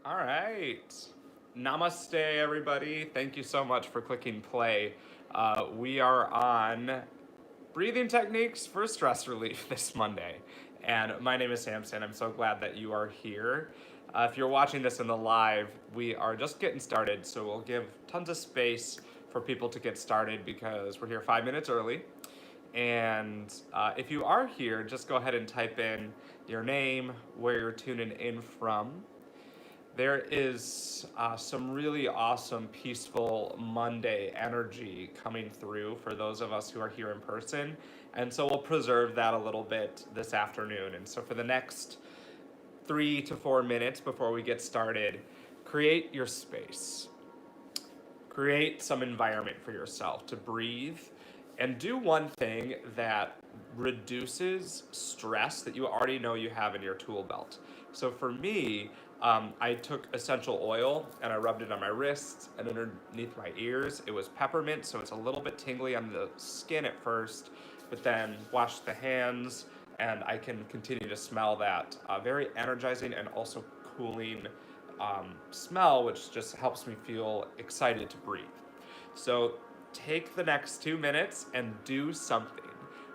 All right. Namaste, everybody. Thank you so much for clicking play. We are on breathing techniques for stress relief this Monday. And my name is Samson. I'm so glad that you are here. If you're watching this in the live, we are just getting started, so we'll give tons of space for people to get started because we're here 5 minutes early. And if you are here, just go ahead and type in your name, where you're tuning in from. There is some really awesome, peaceful Monday energy coming through for those of us who are here in person. And so we'll preserve that a little bit this afternoon. And so for the next 3 to 4 minutes before we get started, create your space. Create some environment for yourself to breathe and do one thing that reduces stress that you already know you have in your tool belt. So for me, I took essential oil and I rubbed it on my wrists and underneath my ears. It was peppermint, so it's a little bit tingly on the skin at first, but then washed the hands and I can continue to smell that very energizing and also cooling smell, which just helps me feel excited to breathe. So take the next 2 minutes and do something.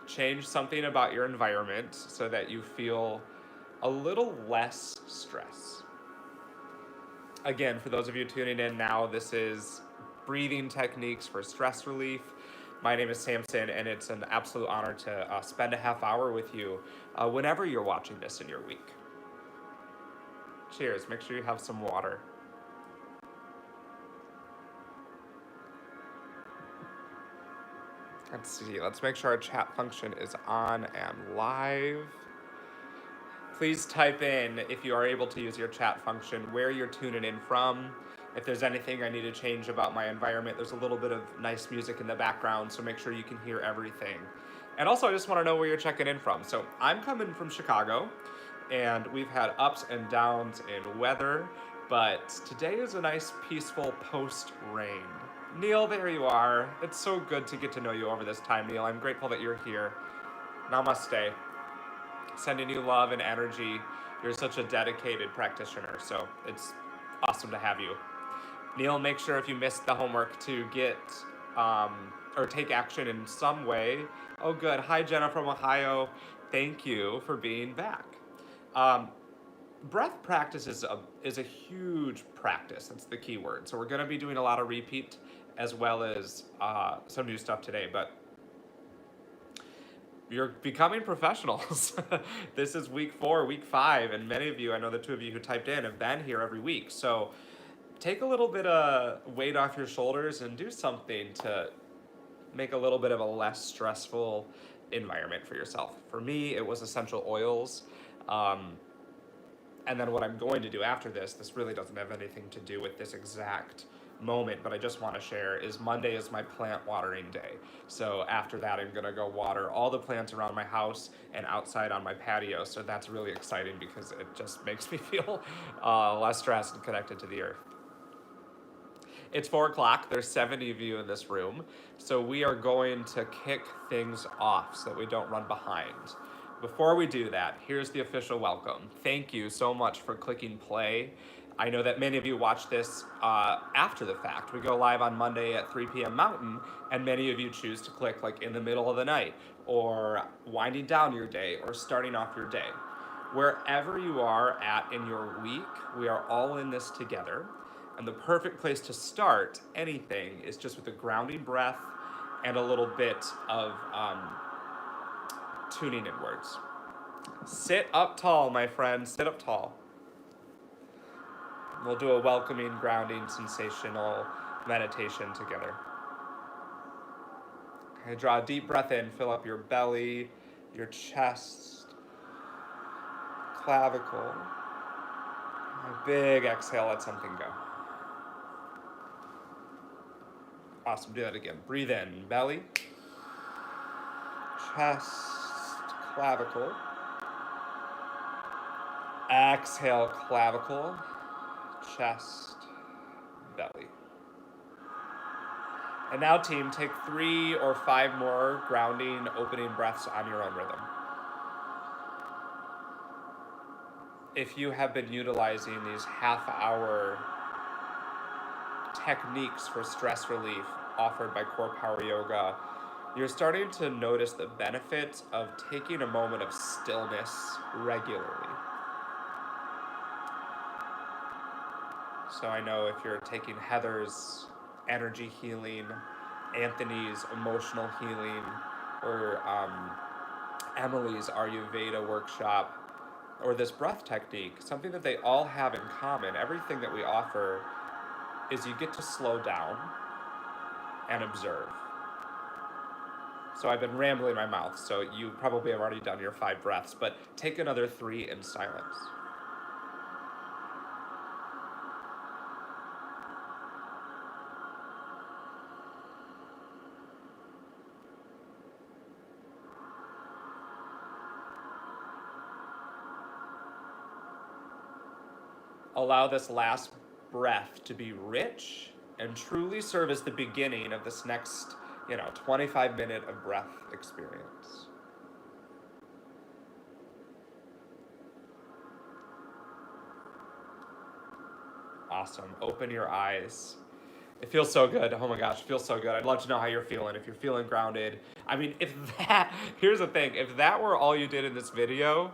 Change something about your environment so that you feel a little less stress. Again, for those of you tuning in now, this is breathing techniques for stress relief. My name is Samson, and it's an absolute honor to spend a half hour with you whenever you're watching this in your week. Cheers. Make sure you have some water. Let's see. Let's make sure our chat function is on and live. Please type in, if you are able to use your chat function, where you're tuning in from. If there's anything I need to change about my environment, there's a little bit of nice music in the background, so make sure you can hear everything. And also, I just want to know where you're checking in from. So I'm coming from Chicago, and we've had ups and downs in weather, but today is a nice, peaceful post-rain. Neil, there you are. It's so good to get to know you over this time, Neil. I'm grateful that you're here. Namaste. Sending you love and energy. You're such a dedicated practitioner, so it's awesome to have you. Neil, make sure if you missed the homework to get or take action in some way. Oh, good. Hi, Jenna from Ohio. Thank you for being back. Breath practice is a huge practice. That's the key word. So we're going to be doing a lot of repeat as well as some new stuff today, but you're becoming professionals. This is week 4, week 5, and many of you, I know the 2 of you who typed in, have been here every week. So take a little bit of weight off your shoulders and do something to make a little bit of a less stressful environment for yourself. For me, it was essential oils. And then what I'm going to do after this really doesn't have anything to do with this exact moment, but I just want to share, is Monday is my plant watering day. So after that, I'm going to go water all the plants around my house and outside on my patio. So that's really exciting because it just makes me feel less stressed and connected to the earth. It's 4 o'clock. There's 70 of you in this room. So we are going to kick things off so that we don't run behind. Before we do that, here's the official welcome. Thank you so much for clicking play. I know that many of you watch this after the fact. We go live on Monday at 3 p.m. Mountain, and many of you choose to click like in the middle of the night, or winding down your day, or starting off your day. Wherever you are at in your week, we are all in this together. And the perfect place to start anything is just with a grounding breath and a little bit of tuning inwards. Sit up tall, my friend. Sit up tall. We'll do a welcoming, grounding, sensational meditation together. Okay, draw a deep breath in. Fill up your belly, your chest, clavicle. A big exhale. Let something go. Awesome. Do that again. Breathe in. Belly, chest, clavicle. Exhale, clavicle, chest, belly. And now, team, take 3 or 5 more grounding, opening breaths on your own rhythm. if you have been utilizing these half-hour techniques for stress relief offered by CorePower Yoga, you're starting to notice the benefits of taking a moment of stillness regularly. So I know if you're taking Heather's energy healing, Anthony's emotional healing, or Emily's Ayurveda workshop, or this breath technique, something that they all have in common, everything that we offer, is you get to slow down and observe. So I've been rambling my mouth, so you probably have already done your 5 breaths, but take another 3 in silence. Allow this last breath to be rich and truly serve as the beginning of this next, 25-minute of breath experience. Awesome. Open your eyes. It feels so good. Oh my gosh, it feels so good. I'd love to know how you're feeling. If you're feeling grounded. I mean, here's the thing. If that were all you did in this video,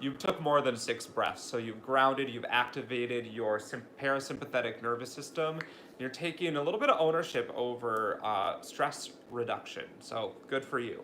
you took more than 6 breaths. So you've grounded, you've activated your parasympathetic nervous system. You're taking a little bit of ownership over stress reduction. So good for you.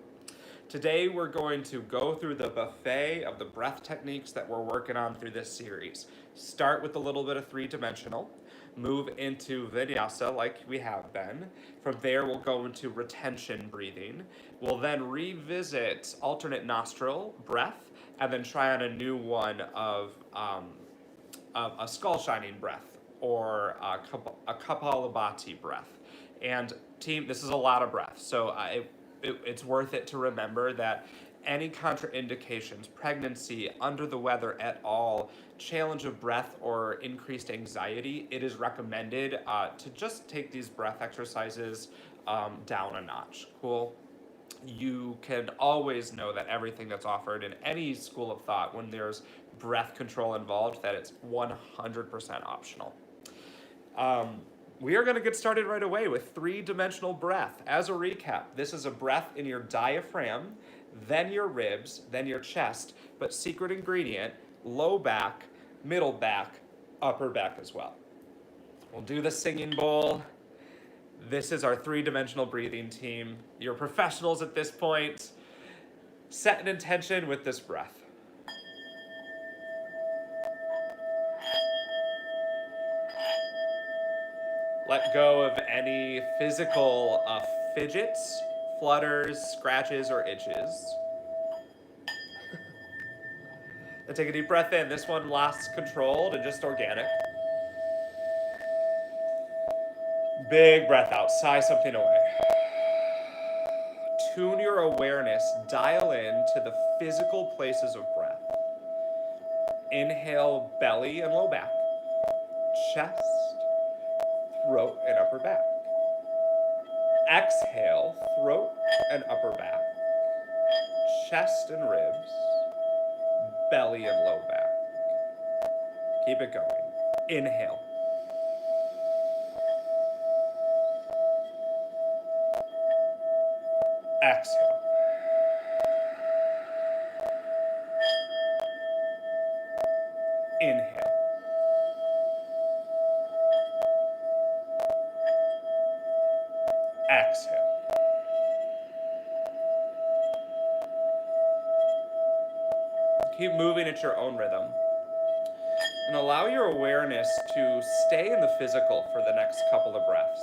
Today we're going to go through the buffet of the breath techniques that we're working on through this series. Start with a little bit of 3-dimensional, move into Vinyasa like we have been. From there we'll go into retention breathing. We'll then revisit alternate nostril breath, and then try on a new one of a skull shining breath, or a Kapalabhati breath. And team, this is a lot of breath, so it's worth it to remember that any contraindications, pregnancy, under the weather at all, challenge of breath, or increased anxiety, it is recommended to just take these breath exercises down a notch. Cool? You can always know that everything that's offered in any school of thought, when there's breath control involved, that it's 100% optional. We are going to get started right away with 3-dimensional breath. As a recap, this is a breath in your diaphragm, then your ribs, then your chest, but secret ingredient, low back, middle back, upper back as well. We'll do the singing bowl. This is our 3-dimensional breathing team. You're professionals at this point. Set an intention with this breath. Let go of any physical fidgets, flutters, scratches, or itches. Then take a deep breath in. This one lasts controlled and just organic. Big breath out. Sigh something away. Tune your awareness. Dial in to the physical places of breath. Inhale, belly and low back. Chest, throat, and upper back. Exhale, throat and upper back. Chest and ribs. Belly and low back. Keep it going. Inhale. Exhale. Inhale. Exhale. Keep moving at your own rhythm. And allow your awareness to stay in the physical for the next couple of breaths.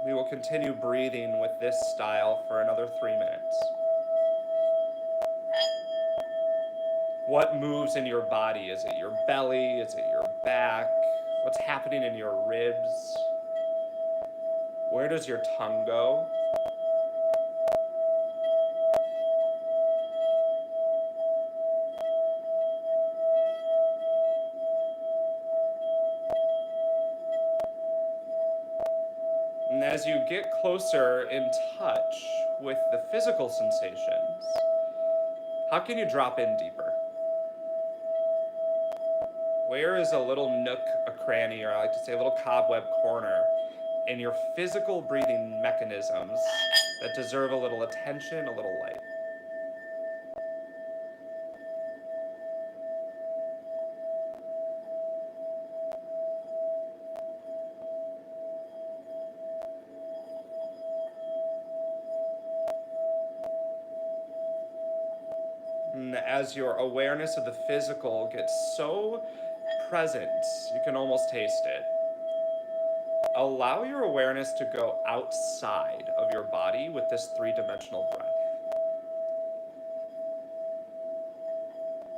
We will continue breathing with this style for another 3 minutes. What moves in your body? Is it your belly? Is it your back? What's happening in your ribs? Where does your tongue go? And as you get closer in touch with the physical sensations, how can you drop in deeper? Where is a little nook, a cranny, or I like to say a little cobweb corner in your physical breathing mechanisms that deserve a little attention, a little light? And as your awareness of the physical gets so present, you can almost taste it. Allow your awareness to go outside of your body with this three-dimensional breath.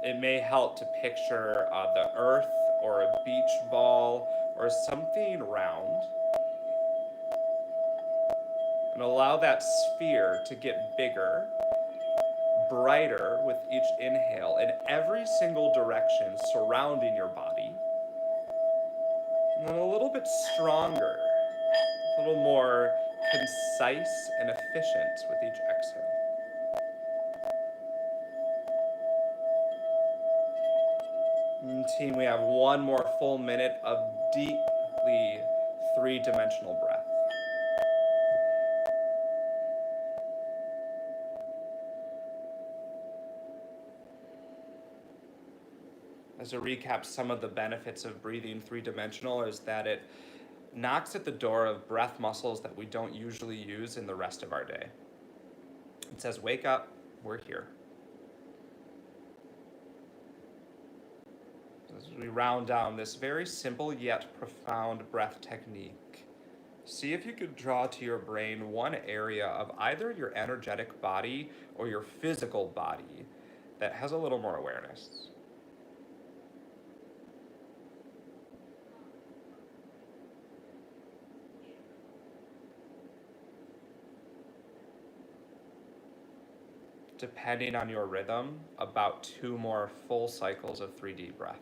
It may help to picture the earth or a beach ball or something round. And allow that sphere to get bigger, brighter with each inhale in every single direction surrounding your body. And then a little bit stronger, a little more concise and efficient with each exhale. And team, we have one more full minute of deeply three-dimensional breath. As a recap, some of the benefits of breathing three-dimensional is that it knocks at the door of breath muscles that we don't usually use in the rest of our day. It says, wake up, we're here. As we round down this very simple yet profound breath technique, see if you could draw to your brain one area of either your energetic body or your physical body that has a little more awareness. Depending on your rhythm, about 2 more full cycles of 3D breath.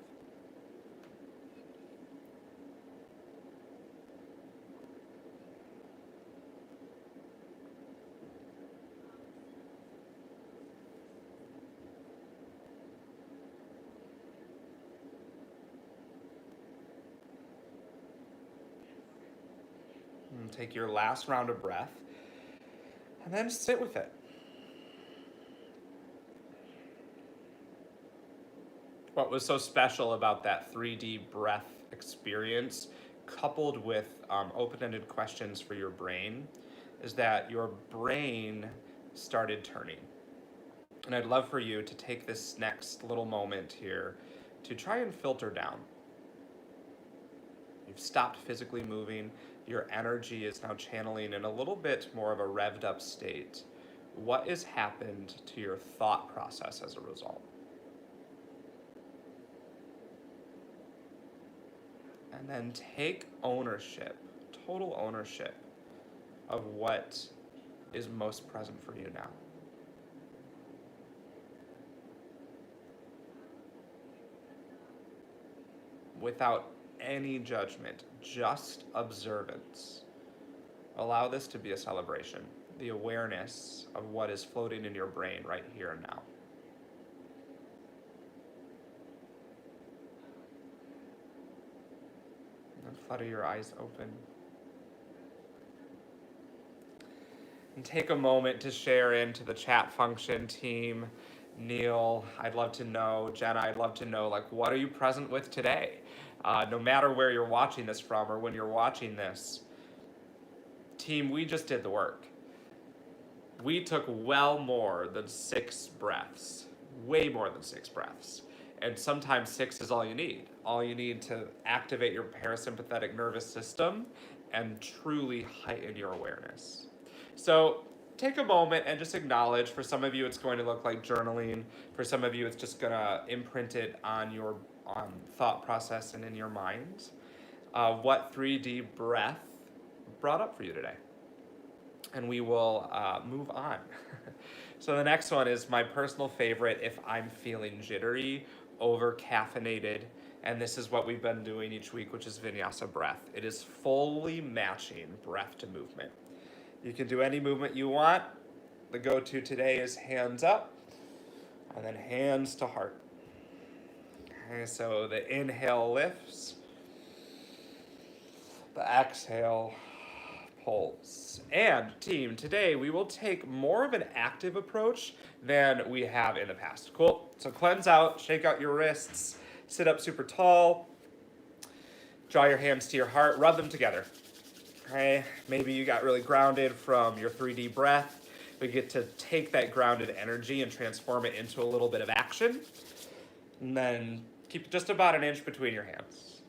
And take your last round of breath, and then sit with it. What was so special about that 3D breath experience, coupled with open-ended questions for your brain, is that your brain started turning. And I'd love for you to take this next little moment here to try and filter down. You've stopped physically moving. Your energy is now channeling in a little bit more of a revved up state. What has happened to your thought process as a result? And then take ownership, total ownership of what is most present for you now. Without any judgment, just observance. Allow this to be a celebration, the awareness of what is floating in your brain right here and now. And flutter your eyes open. And take a moment to share into the chat function, team. Neil, I'd love to know. Jenna, I'd love to know, like, what are you present with today? No matter where you're watching this from or when you're watching this. Team, we just did the work. We took well more than 6 breaths, way more than 6 breaths. And sometimes 6 is all you need. All you need to activate your parasympathetic nervous system and truly heighten your awareness. So take a moment and just acknowledge. For some of you, it's going to look like journaling. For some of you, it's just going to imprint it on your thought process and in your mind. What 3D breath brought up for you today? And we will move on. So the next one is my personal favorite if I'm feeling jittery, over caffeinated, and this is what we've been doing each week, which is Vinyasa breath. It is fully matching breath to movement. You can do any movement you want. The go-to today is hands up, and then hands to heart. Okay, so the inhale lifts, the exhale pulls. And team, today we will take more of an active approach than we have in the past. Cool, so cleanse out, shake out your wrists, sit up super tall, draw your hands to your heart, rub them together. Okay, maybe you got really grounded from your 3D breath. We get to take that grounded energy and transform it into a little bit of action. And then keep just about an inch between your hands.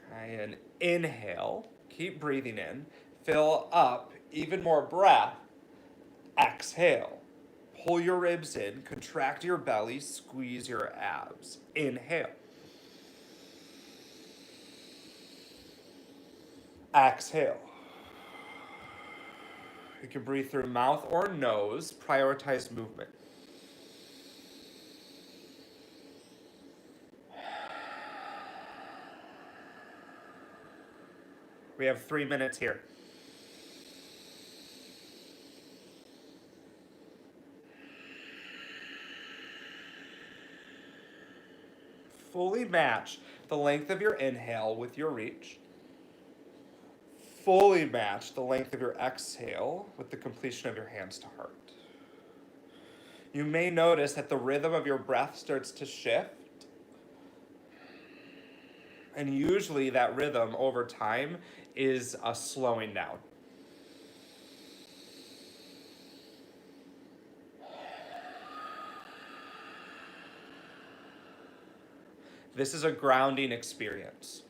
Okay, and inhale, keep breathing in, fill up, even more breath. Exhale, pull your ribs in, contract your belly, squeeze your abs. Inhale. Exhale. You can breathe through mouth or nose, prioritize movement. We have 3 minutes here. Fully match the length of your inhale with your reach. Fully match the length of your exhale with the completion of your hands to heart. You may notice that the rhythm of your breath starts to shift. And usually that rhythm over time is a slowing down. This is a grounding experience.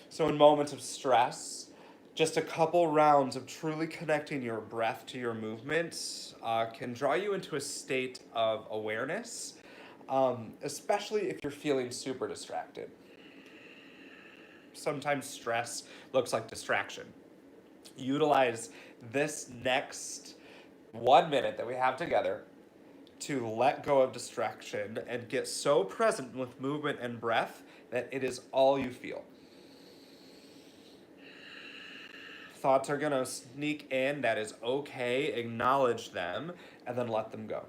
So in moments of stress, just a couple rounds of truly connecting your breath to your movement can draw you into a state of awareness, especially if you're feeling super distracted. Sometimes stress looks like distraction. Utilize this next 1 minute that we have together to let go of distraction and get so present with movement and breath that it is all you feel. Thoughts are gonna sneak in, that is okay, acknowledge them, and then let them go.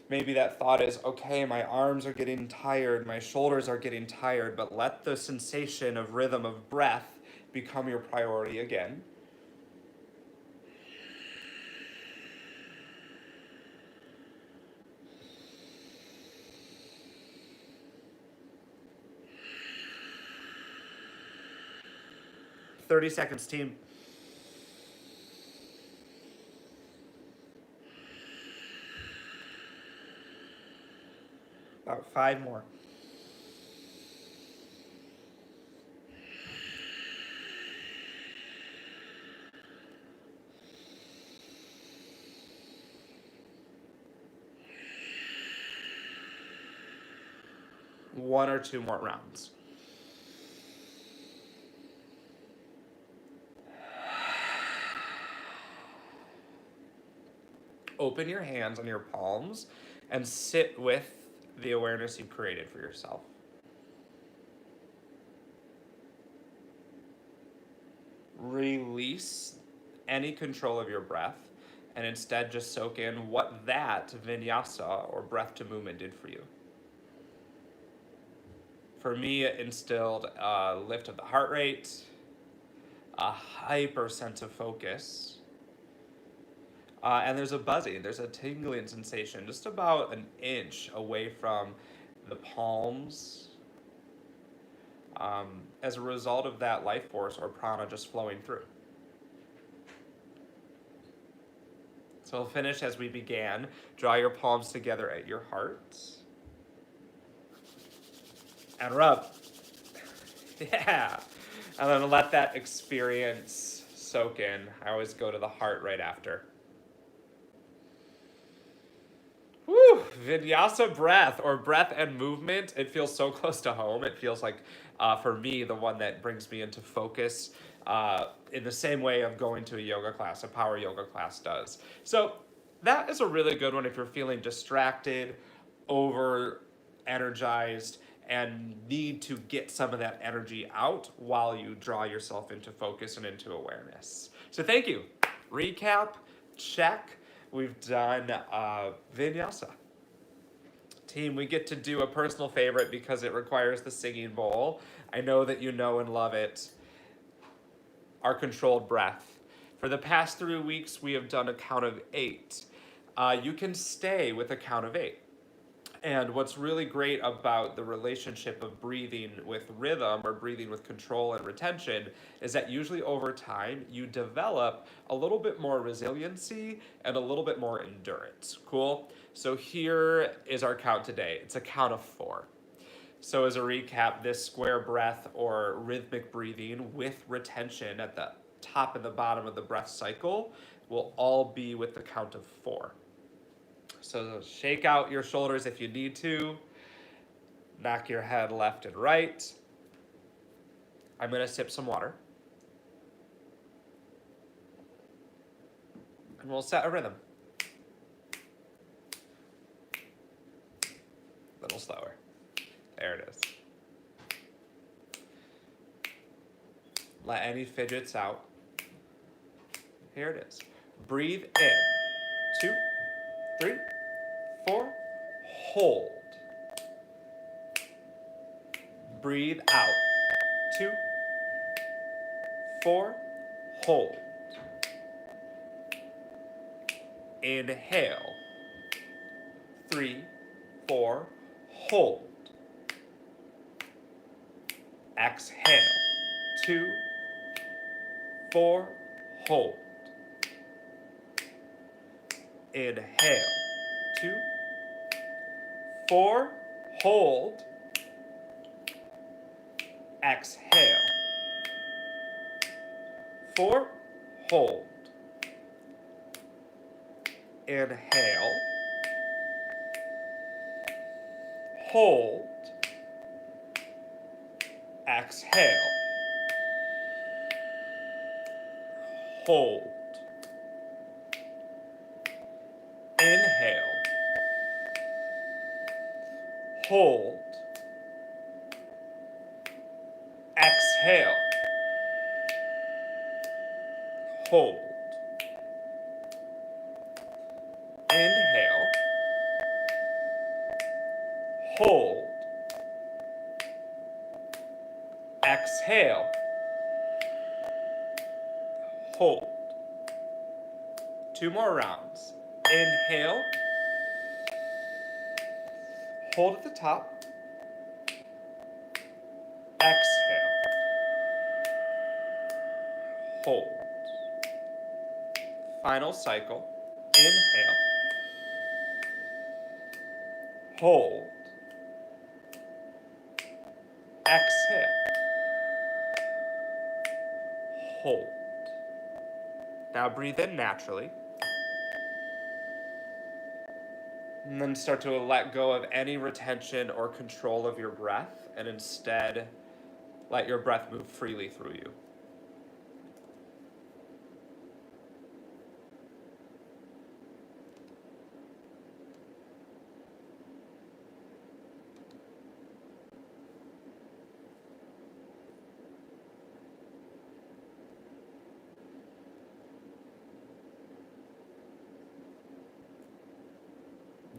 Maybe that thought is, okay, my arms are getting tired, my shoulders are getting tired, but let the sensation of rhythm of breath become your priority again. "30 seconds, team." About 5 more. One or two more rounds. Open your hands on your palms and sit with the awareness you've created for yourself. Release any control of your breath and instead just soak in what that vinyasa or breath to movement did for you. For me, it instilled a lift of the heart rate, a hyper sense of focus, and there's a buzzing, there's a tingling sensation just about an inch away from the palms as a result of that life force or prana just flowing through. So we'll finish as we began. Draw your palms together at your heart. And rub. Yeah. And then let that experience soak in. I always go to the heart right after. Woo! Vinyasa breath, or breath and movement. It feels so close to home. It feels like, for me, the one that brings me into focus in the same way of going to a yoga class, a power yoga class does. So that is a really good one if you're feeling distracted, over energized, and need to get some of that energy out while you draw yourself into focus and into awareness. So thank you. Recap, check. We've done Vinyasa. Team, we get to do a personal favorite because it requires the singing bowl. I know that you know and love it. Our controlled breath. For the past 3 weeks, we have done a count of 8. You can stay with a count of 8. And what's really great about the relationship of breathing with rhythm or breathing with control and retention is that usually over time you develop a little bit more resiliency and a little bit more endurance. Cool? So here is our count today. It's a count of 4. So as a recap, this square breath or rhythmic breathing with retention at the top and the bottom of the breath cycle will all be with the count of 4. So shake out your shoulders if you need to. Knock your head left and right. I'm going to sip some water. And we'll set a rhythm. A little slower. There it is. Let any fidgets out. Here it is. Breathe in. 2, 3, 4. Hold. Breathe out. 2, 4. Hold. Inhale. 3, 4. Hold. Exhale. 2, 4. Hold. Inhale. 2, 4. Hold. Exhale. 4. Hold. Inhale. Hold. Exhale. Hold. Inhale. Hold. Exhale. Hold. Inhale. Hold. Exhale. Hold. 2 more rounds. Inhale. Hold at the top. Exhale. Hold. Final cycle. Inhale. Hold. Exhale. Hold. Now breathe in naturally. And then start to let go of any retention or control of your breath, and instead let your breath move freely through you.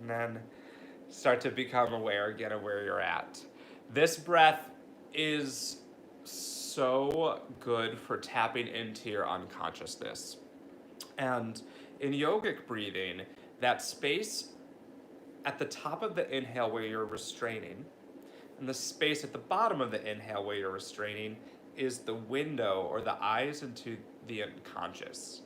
And then start to become aware again of where you're at. This breath is so good for tapping into your unconsciousness. And in yogic breathing, that space at the top of the inhale where you're restraining, and the space at the bottom of the inhale where you're restraining is the window or the eyes into the unconscious.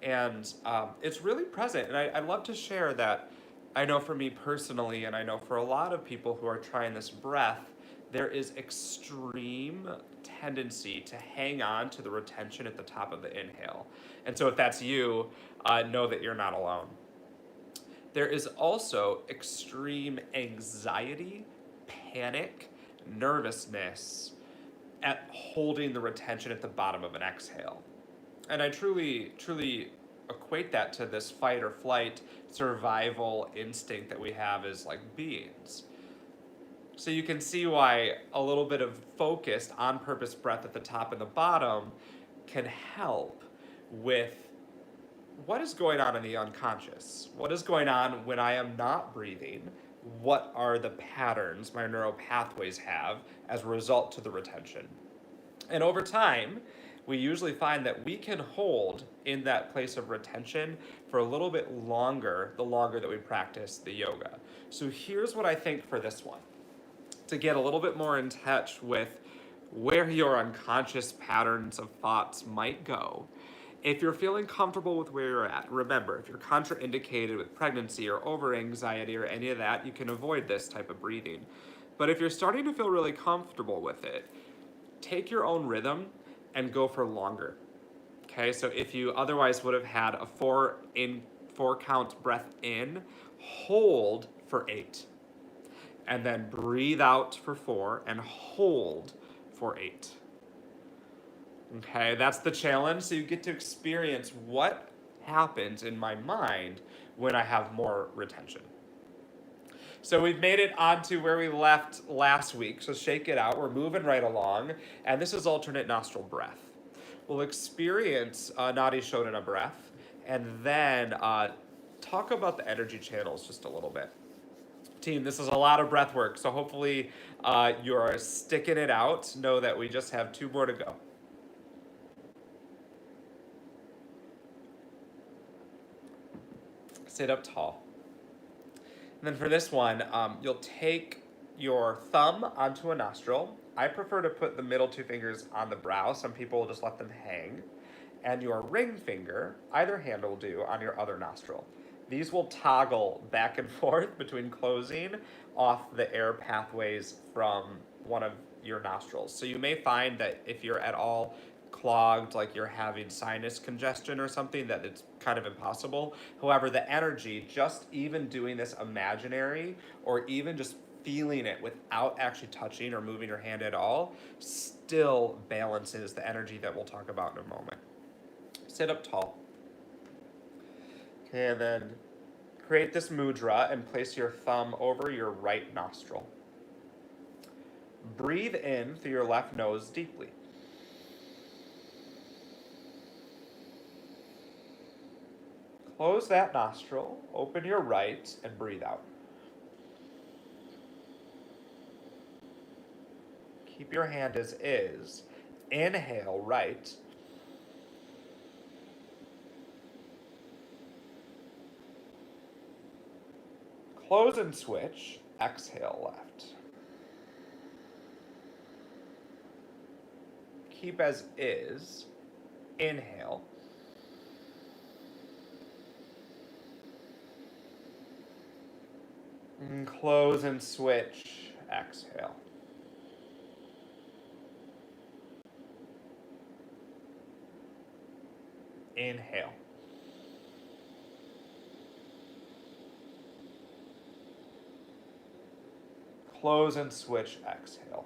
And it's really present. And I'd love to share that. I know for me personally, and I know for a lot of people who are trying this breath, there is extreme tendency to hang on to the retention at the top of the inhale. And so if that's you, know that you're not alone. There is also extreme anxiety, panic, nervousness at holding the retention at the bottom of an exhale. And I truly equate that to this fight or flight survival instinct that we have as like beings. So you can see why a little bit of focused on purpose breath at the top and the bottom can help with what is going on in the unconscious. What is going on when I am not breathing? what are the patterns my neural pathways have as a result to the retention. And over time, we usually find that we can hold in that place of retention for a little bit longer, the longer that we practice the yoga. So here's what I think for this one. To get a little bit more in touch with where your unconscious patterns of thoughts might go. If you're feeling comfortable with where you're at, remember, if you're contraindicated with pregnancy or over-anxiety or any of that, you can avoid this type of breathing. But if you're starting to feel really comfortable with it, take your own rhythm and go for longer. Okay, so if you otherwise would have had a 4 count breath in, hold for 8. And then breathe out for 4 and hold for 8. Okay, that's the challenge. So you get to experience what happens in my mind when I have more retention. So we've made it onto where we left last week. So shake it out. We're moving right along. And this is alternate nostril breath. We'll experience Nadi Shodhana breath and then talk about the energy channels just a little bit. Team, this is a lot of breath work. So hopefully you're sticking it out. Know that we just have 2 more to go. Sit up tall. And then for this one, you'll take your thumb onto a nostril. I prefer to put the middle 2 fingers on the brow. Some people will just let them hang. And your ring finger, either hand will do, on your other nostril. These will toggle back and forth between closing off the air pathways from one of your nostrils. So you may find that if you're at all clogged, like you're having sinus congestion or something, that it's kind of impossible. However, the energy, just even doing this imaginary or even just feeling it without actually touching or moving your hand at all, still balances the energy that we'll talk about in a moment. Sit up tall. Okay, and then create this mudra and place your thumb over your right nostril. Breathe in through your left nose deeply. Close that nostril, open your right, and breathe out. Keep your hand as is. Inhale right. Close and switch. Exhale left. Keep as is. Inhale. And close and switch. Exhale. Inhale. Close and switch. Exhale.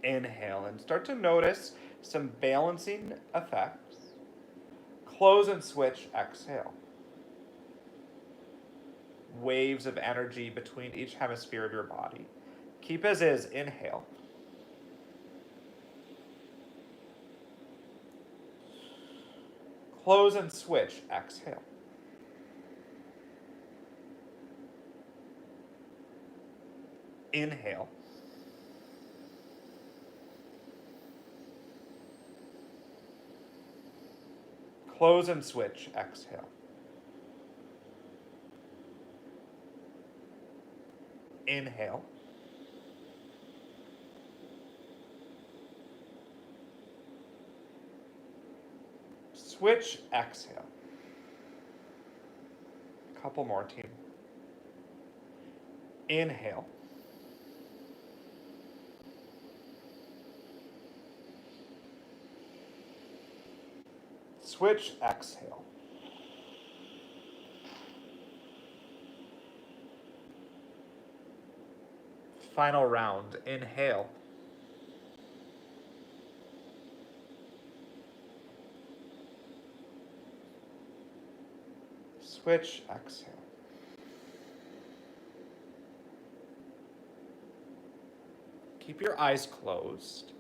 Inhale and start to notice some balancing effects. Close and switch. Exhale. Waves of energy between each hemisphere of your body. Keep as is. Inhale. Close and switch. Exhale. Inhale. Close and switch. Exhale. Inhale. Switch. Exhale. Couple more, team. Inhale. Switch. Exhale. Final round. Inhale. Switch. Exhale. Keep your eyes closed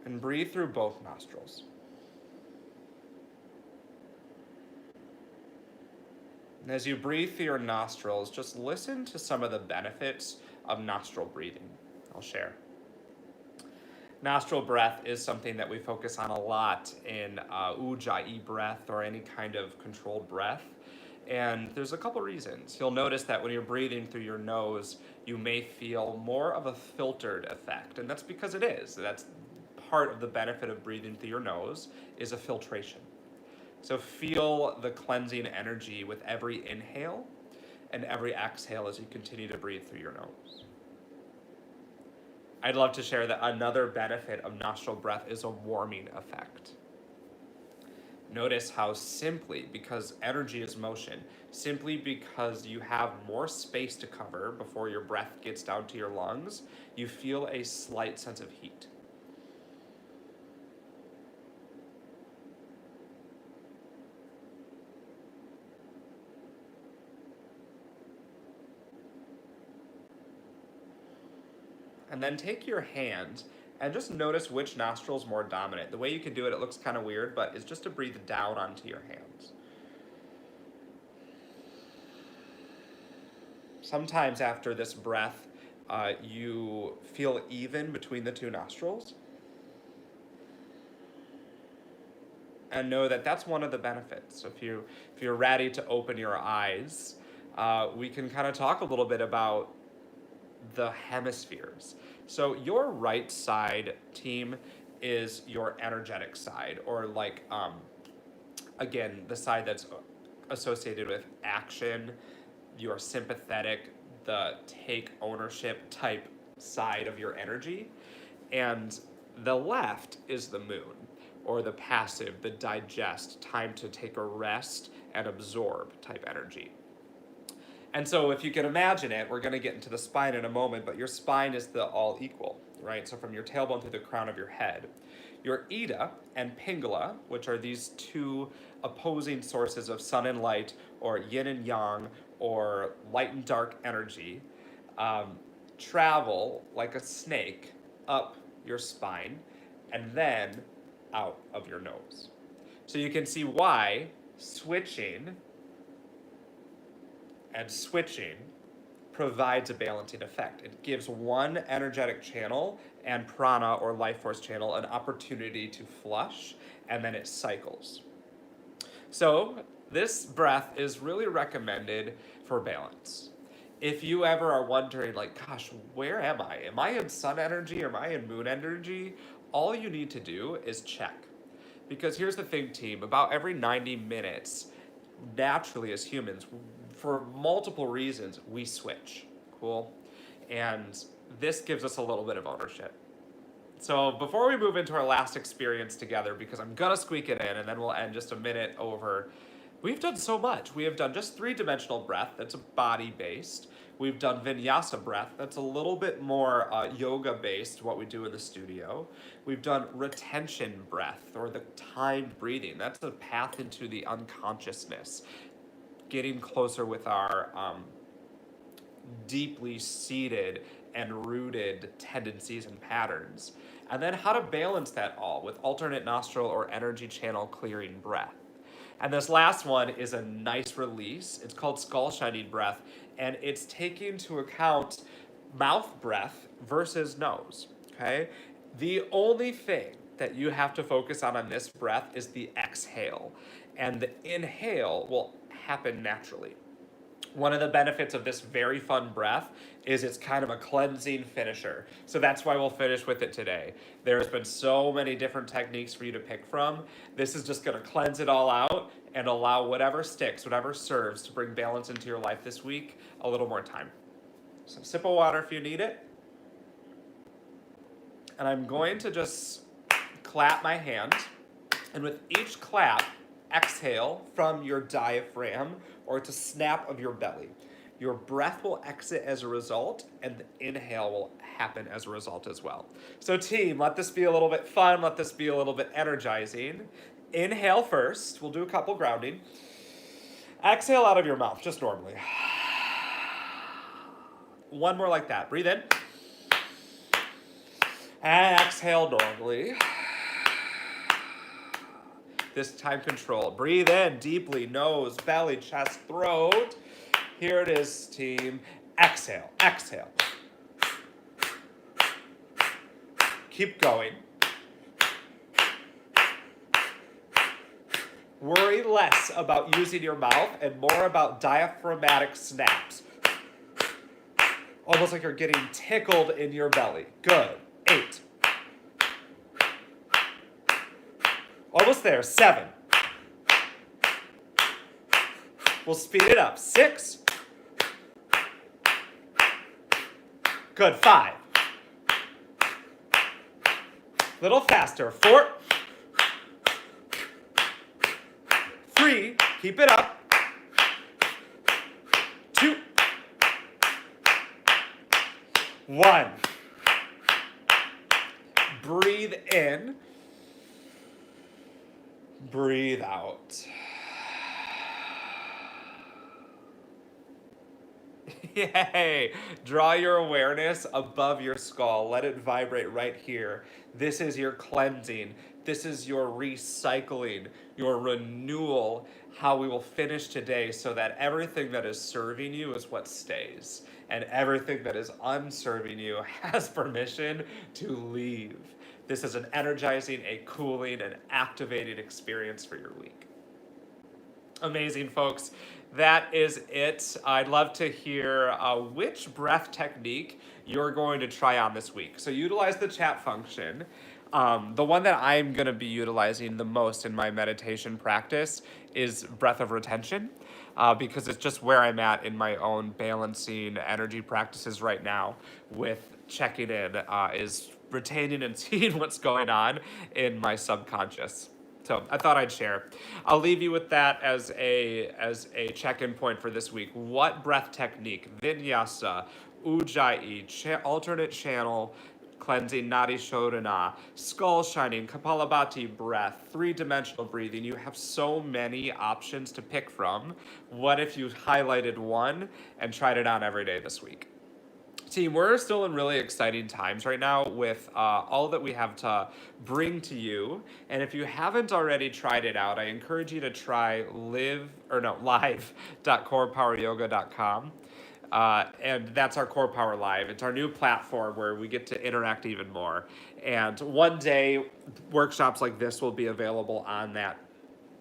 and breathe through both nostrils. And as you breathe through your nostrils, just listen to some of the benefits of nostril breathing. I'll share. Nostril breath is something that we focus on a lot in Ujjayi breath or any kind of controlled breath. And there's a couple reasons. You'll notice that when you're breathing through your nose, you may feel more of a filtered effect. And that's because it is. That's part of the benefit of breathing through your nose is a filtration. So feel the cleansing energy with every inhale and every exhale as you continue to breathe through your nose. I'd love to share that another benefit of nostril breath is a warming effect. Notice how simply, because energy is motion, simply because you have more space to cover before your breath gets down to your lungs, you feel a slight sense of heat. And then take your hand and just notice which nostril is more dominant. The way you can do it, it looks kind of weird, but it's just to breathe down onto your hands. Sometimes after this breath, you feel even between the two nostrils. And know that that's one of the benefits. So if you're ready to open your eyes, we can kind of talk a little bit about the hemispheres. So your right side, team, is your energetic side, or like, again, the side that's associated with action, your sympathetic, the take ownership type side of your energy. And the left is the moon, or the passive, the digest, time to take a rest and absorb type energy. And so if you can imagine it, we're going to get into the spine in a moment, but your spine is the all equal, right? So from your tailbone to the crown of your head. Your Ida and Pingala, which are these two opposing sources of sun and light, or yin and yang, or light and dark energy, travel like a snake up your spine and then out of your nose. So you can see why switching and switching provides a balancing effect. It gives one energetic channel and prana or life force channel an opportunity to flush, and then it cycles. So this breath is really recommended for balance. If you ever are wondering, like, gosh, where am I? Am I in sun energy? Am I in moon energy? All you need to do is check. Because here's the thing, team, about every 90 minutes, naturally as humans, for multiple reasons, we switch, cool? And this gives us a little bit of ownership. So before we move into our last experience together, because I'm gonna squeak it in and then we'll end just a minute over, we've done so much. We have done just 3-dimensional breath, that's body-based. We've done Vinyasa breath, that's a little bit more yoga-based, what we do in the studio. We've done retention breath, or the timed breathing. That's the path into the unconsciousness, getting closer with our deeply seated and rooted tendencies and patterns. And then how to balance that all with alternate nostril or energy channel clearing breath. And this last one is a nice release. It's called skull shining breath, and it's taking into account mouth breath versus nose, okay? The only thing that you have to focus on this breath is the exhale, and the inhale will happen naturally. One of the benefits of this very fun breath is it's kind of a cleansing finisher. So that's why we'll finish with it today. There's been so many different techniques for you to pick from. This is just gonna cleanse it all out and allow whatever sticks, whatever serves to bring balance into your life this week a little more time. So sip of water if you need it. And I'm going to just clap my hand. And with each clap, exhale from your diaphragm or to snap of your belly. Your breath will exit as a result, and the inhale will happen as a result as well. So team, let this be a little bit fun, let this be a little bit energizing. Inhale first, we'll do a couple grounding. Exhale out of your mouth, just normally. One more like that, breathe in. And exhale normally. this time controlled. Breathe in deeply, nose, belly, chest, throat. Here it is, team. Exhale, exhale. Keep going. Worry less about using your mouth and more about diaphragmatic snaps. Almost like you're getting tickled in your belly. Good. 8. Almost there. 7. We'll speed it up. 6. Good. 5. Little faster. 4. 3. Keep it up. 2. 1. Breathe in. Breathe out. Yay! Draw your awareness above your skull. Let it vibrate right here. This is your cleansing. This is your recycling, your renewal, how we will finish today so that everything that is serving you is what stays. And everything that is unserving you has permission to leave. This is an energizing, a cooling, and activating experience for your week. Amazing, folks. That is it. I'd love to hear which breath technique you're going to try on this week. So utilize the chat function. The one that I'm going to be utilizing the most in my meditation practice is breath of retention, because it's just where I'm at in my own balancing energy practices right now with checking in, is retaining and seeing what's going on in my subconscious. So I thought I'd share. I'll leave you with that as a check-in point for this week. What breath technique? Vinyasa, Ujjayi, alternate channel, cleansing, Nadi Shodhana, skull shining, Kapalabhati breath, 3-dimensional breathing. You have so many options to pick from. What if you highlighted one and tried it on every day this week? Team, we're still in really exciting times right now with all that we have to bring to you. And if you haven't already tried it out, I encourage you to try live.corepoweryoga.com. And that's our Core Power Live. It's our new platform where we get to interact even more. And one day, workshops like this will be available on that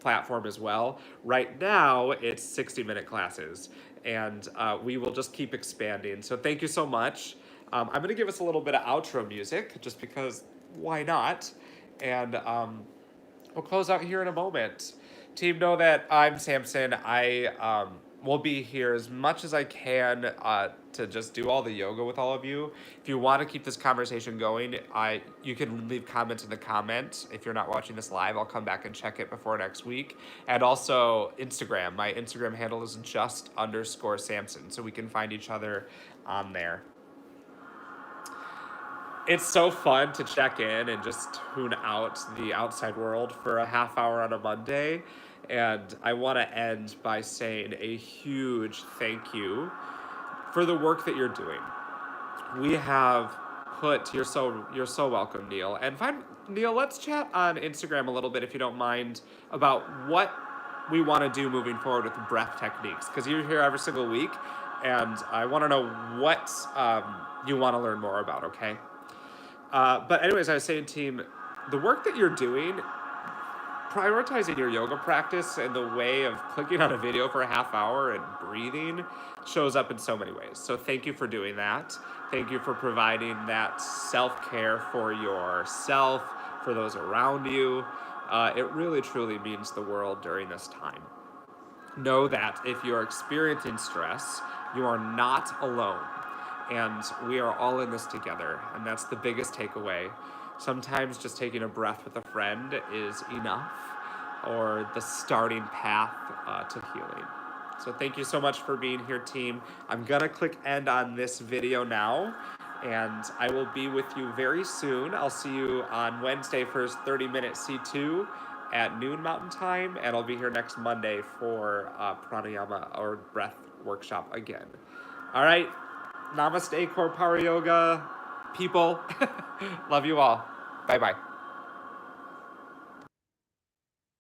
platform as well. Right now, it's 60-minute classes. And we will just keep expanding. So thank you so much. I'm going to give us a little bit of outro music, just because why not? And we'll close out here in a moment. Team, know that I'm Samson. I will be here as much as I can to just do all the yoga with all of you. If you want to keep this conversation going, you can leave comments in the comments. If you're not watching this live, I'll come back and check it before next week. And also Instagram. My Instagram handle is just_Samson, so we can find each other on there. It's so fun to check in and just tune out the outside world for a half hour on a Monday. And I want to end by saying a huge thank you for the work that you're doing. We have put, you're so welcome, Neil. And Neil, let's chat on Instagram a little bit, if you don't mind, about what we want to do moving forward with breath techniques. Because you're here every single week, and I want to know what you want to learn more about, okay? But anyways, I was saying, team, the work that you're doing, prioritizing your yoga practice and the way of clicking on a video for a half hour and breathing shows up in so many ways. So thank you for doing that. Thank you for providing that self-care for yourself, for those around you. It really, truly means the world during this time. Know that if you're experiencing stress, you are not alone. And we are all in this together. And that's the biggest takeaway. Sometimes just taking a breath with a friend is enough, or the starting path to healing. So thank you so much for being here, team. I'm gonna click end on this video now, and I will be with you very soon. I'll see you on Wednesday for 30-minute C2 at noon Mountain Time, and I'll be here next Monday for pranayama or breath workshop again. All right, namaste, Core Power Yoga people. Love you all. Bye-bye.